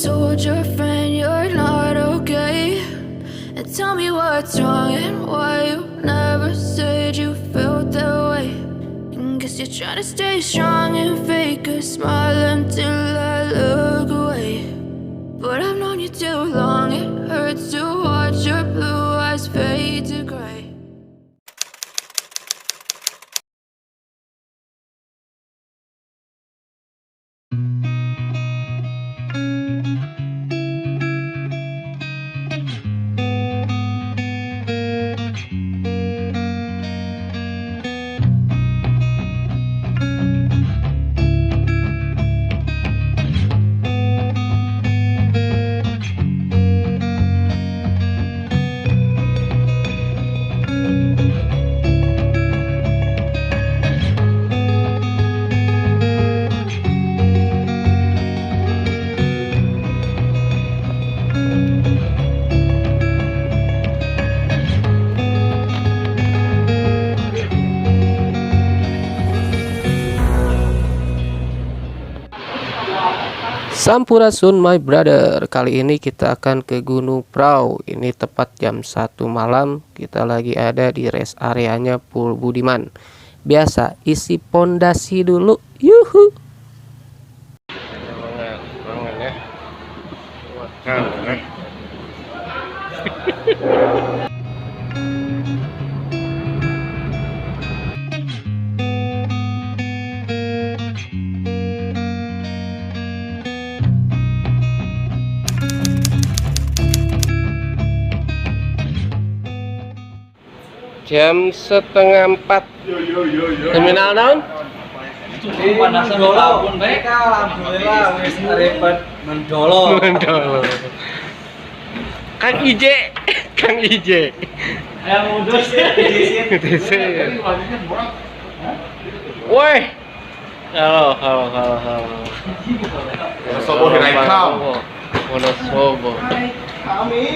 told your friend you're not okay? And tell me what's wrong and why you never said you felt that way. And guess you're trying to stay strong and fake a smile until I look away. But I've known you too long, it hurts to watch your blue eyes fade to gray. Sampurasun my brother. Kali ini kita akan ke Gunung Prau. Ini tepat jam 1 malam. Kita lagi ada di rest areanya Bis Budiman. Biasa isi pondasi dulu. Yuhu. Jam 3:30. Terminal down. Panasan tahun baik. Alhamdulillah wis repot mendolo. Kang Ije. Yang mundur sih di sini. Woi. Halo. Sobo Hiraikau. Wonosobo. Kami.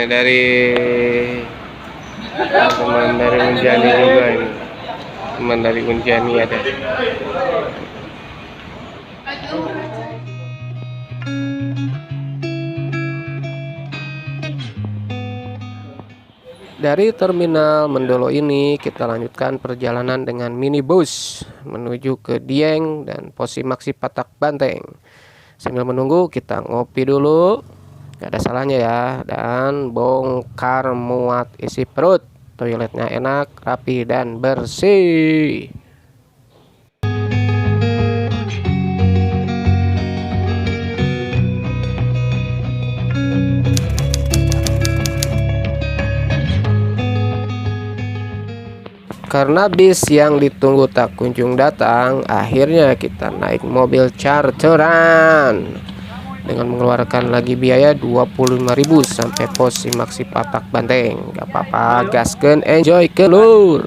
Dari teman dari Unjani juga ini. Teman dari Unjani ada. Dari terminal Mendolo ini kita lanjutkan perjalanan dengan minibus menuju ke Dieng dan Posimaksi PATAK Banteng. Sambil menunggu kita ngopi dulu, gak ada salahnya ya, dan bongkar muat isi perut. Toiletnya enak, rapi dan bersih. Karena bis yang ditunggu tak kunjung datang, akhirnya kita naik mobil charteran dengan mengeluarkan lagi biaya 25.000 sampai Posimaksi PATAK Banteng. Gak apa-apa, gaskeun, enjoy kelur.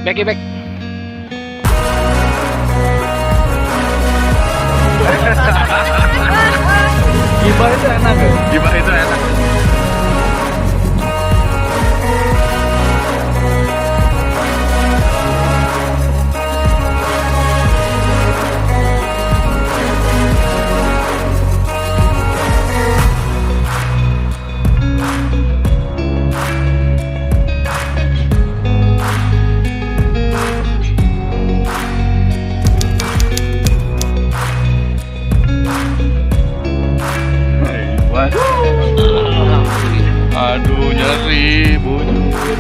Back. Gimana itu enak ya? Gimana itu enak? Aduh, nyeri bujur.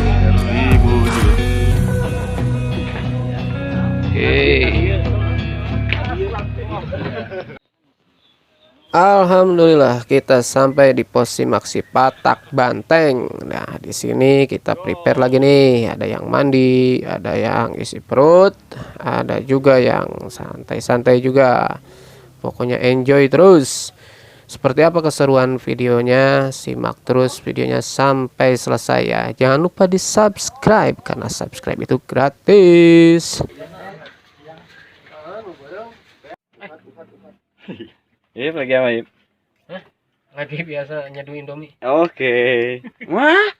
Alhamdulillah kita sampai di Posimaksi PATAK Banteng. Nah, di sini kita prepare lagi nih. Ada yang mandi, ada yang isi perut, ada juga yang santai-santai juga. Pokoknya enjoy terus. Seperti apa keseruan videonya? Simak terus videonya sampai selesai ya. Jangan lupa di subscribe karena subscribe itu gratis. Ip lagi apa Ip? Lagi biasa nyeduh Indomie. Oke. Wah.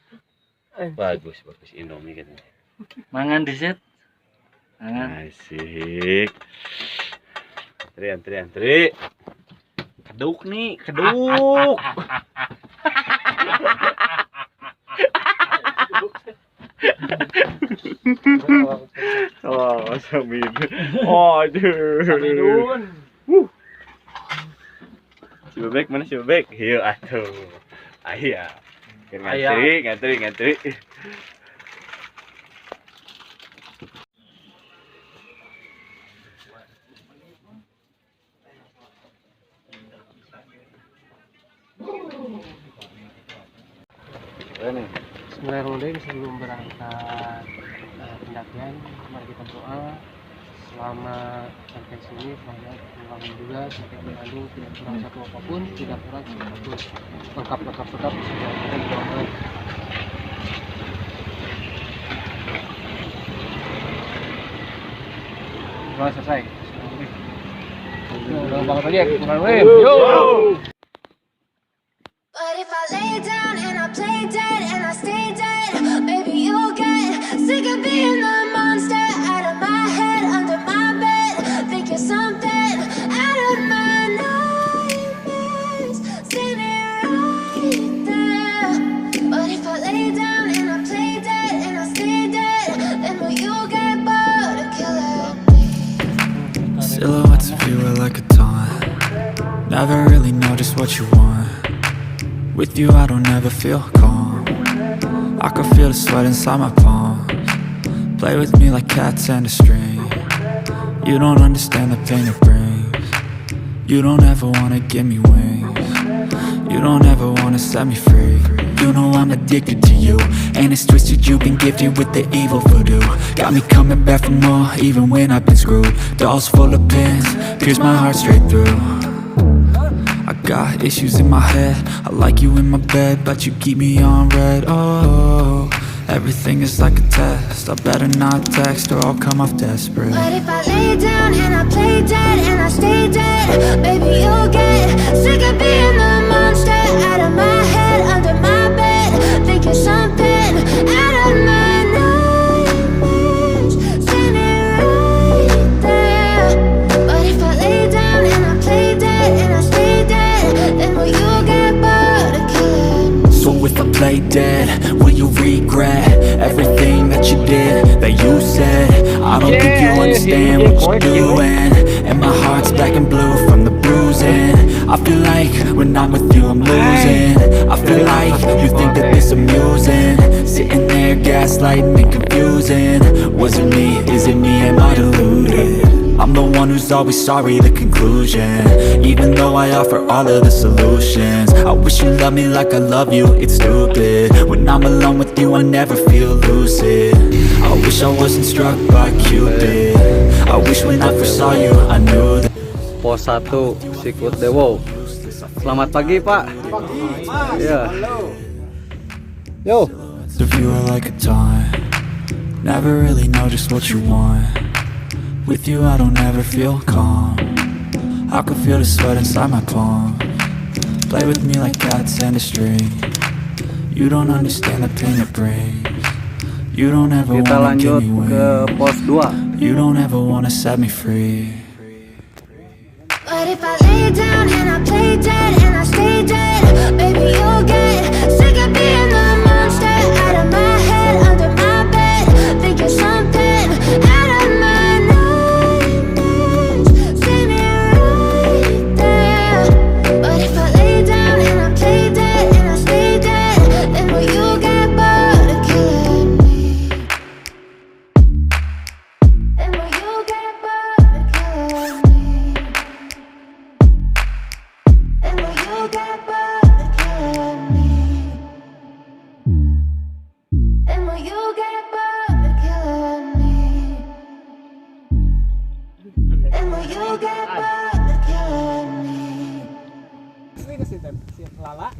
Bagus Indomie gitu. Mangan dessert. Asik. Antri. Keduk nih, keduk. Oh, Samin. Oh, aduh. Samin. Si bebek mana si bebek? Hieu atuh. Aya. Ngantri. Bismillahirrahmanirrahim. Sebelum berangkat pendakian, mari kita berdoa. Selama sampai sini, selamat pulang juga sampai ke Bandung, tidak kurang satu apapun, tidak kurang satu lengkap sudah berdoa. Doa selesai. Banget aja, yo. But if I lay down and I play dead and I stay dead, maybe you'll get sick of being the monster out of my head, under my bed. Think you're something out of my nightmares, standing right there. But if I lay down and I play dead and I stay dead, then will you get bored of killing me? Silhouettes of you are like a taunt. Never really know just what you want. With you I don't ever feel calm. I can feel the sweat inside my palms. Play with me like cats and a string. You don't understand the pain it brings. You don't ever wanna give me wings. You don't ever wanna set me free. You know I'm addicted to you, and it's twisted, you've been gifted with the evil voodoo. Got me coming back for more, even when I've been screwed. Dolls full of pins, pierce my heart straight through. I got issues in my head, I like you in my bed, but you keep me on red. Oh, everything is like a test, I better not text or I'll come off desperate. But if I lay down and I play dead and I stay dead, baby you'll get sick of being the monster out of my head, under my bed. Think you're something out of my nightmares, standing right there. But if I lay down and I play dead and I stay dead, then will you get bored of killing me? So if I play dead, will you regret everything that you did, that you said? I don't think you understand what you're doing, and my heart's black and blue from the bruising. I feel like when I'm with you I'm losing. I feel like you think that this amusing, sitting there gaslighting and confusing. Was it me? Is it me? Am I deluded? I'm the one who's always sorry, the conclusion. Even though I offer all of the solutions, I wish you loved me like I love you, it's stupid. When I'm alone with you I never feel lucid. I wish I wasn't struck by Cupid. I wish when I first saw you I knew that. Pos 1 Sikut Dewo. Selamat pagi, Pak. Iya. Yo. If you are like a taunt, never really know just what you want. With you I don't ever feel calm. I can feel the sweat inside my palms. Play with me like cats and a string. You don't understand the pain it brings. You don't ever Kita wanna give lanjut me ke wings. pos 2. You don't ever wanna set me free. But if I lay down and I play dead and I stay dead, baby you'll get sick of being the monster out of my head, under my bed. Think you're something out of my nightmares, standing right there. But if I lay down and I play dead and I stay dead, then will you get bored of killing me? Then will you get bored of killing me? And will you get bored of killing me? And will you get bored of killing me? And will you get bored of killing me? Asli ke si Lala?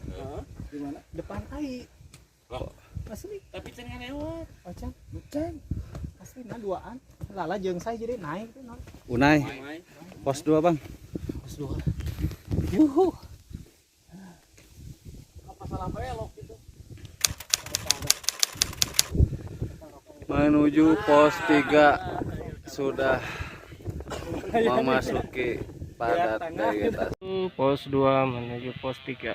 Gimana? Depan AI. Asli. Tapi cenah lewat. Oh can. Asli nah duaan. Lala jeung saya jadi naik tuh non. Unai. Pos 2, Bang. Pos 2. Yuhu. Apa salah belok gitu? Menuju pos 3. Sudah memasuki padat vegetasi. Pos 2 menuju pos 3.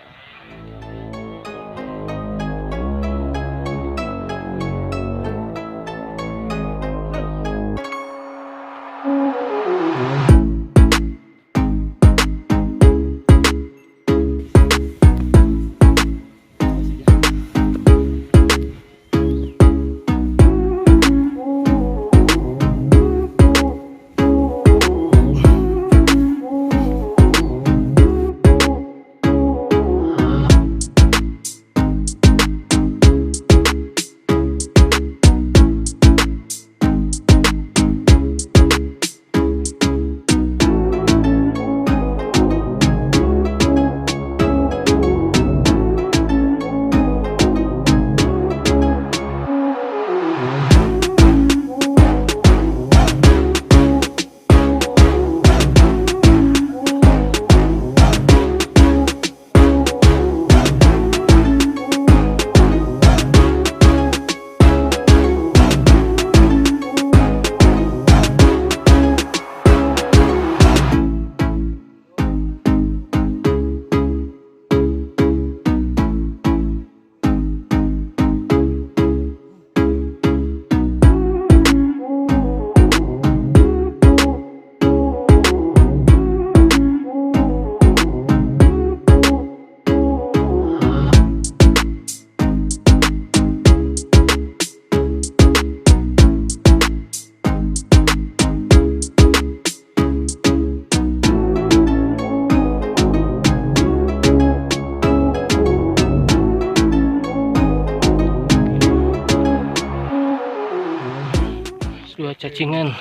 Dua cacingan,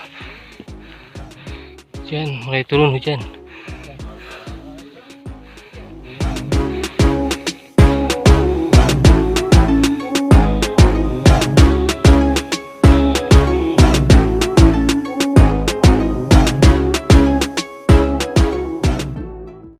hujan mulai turun hujan.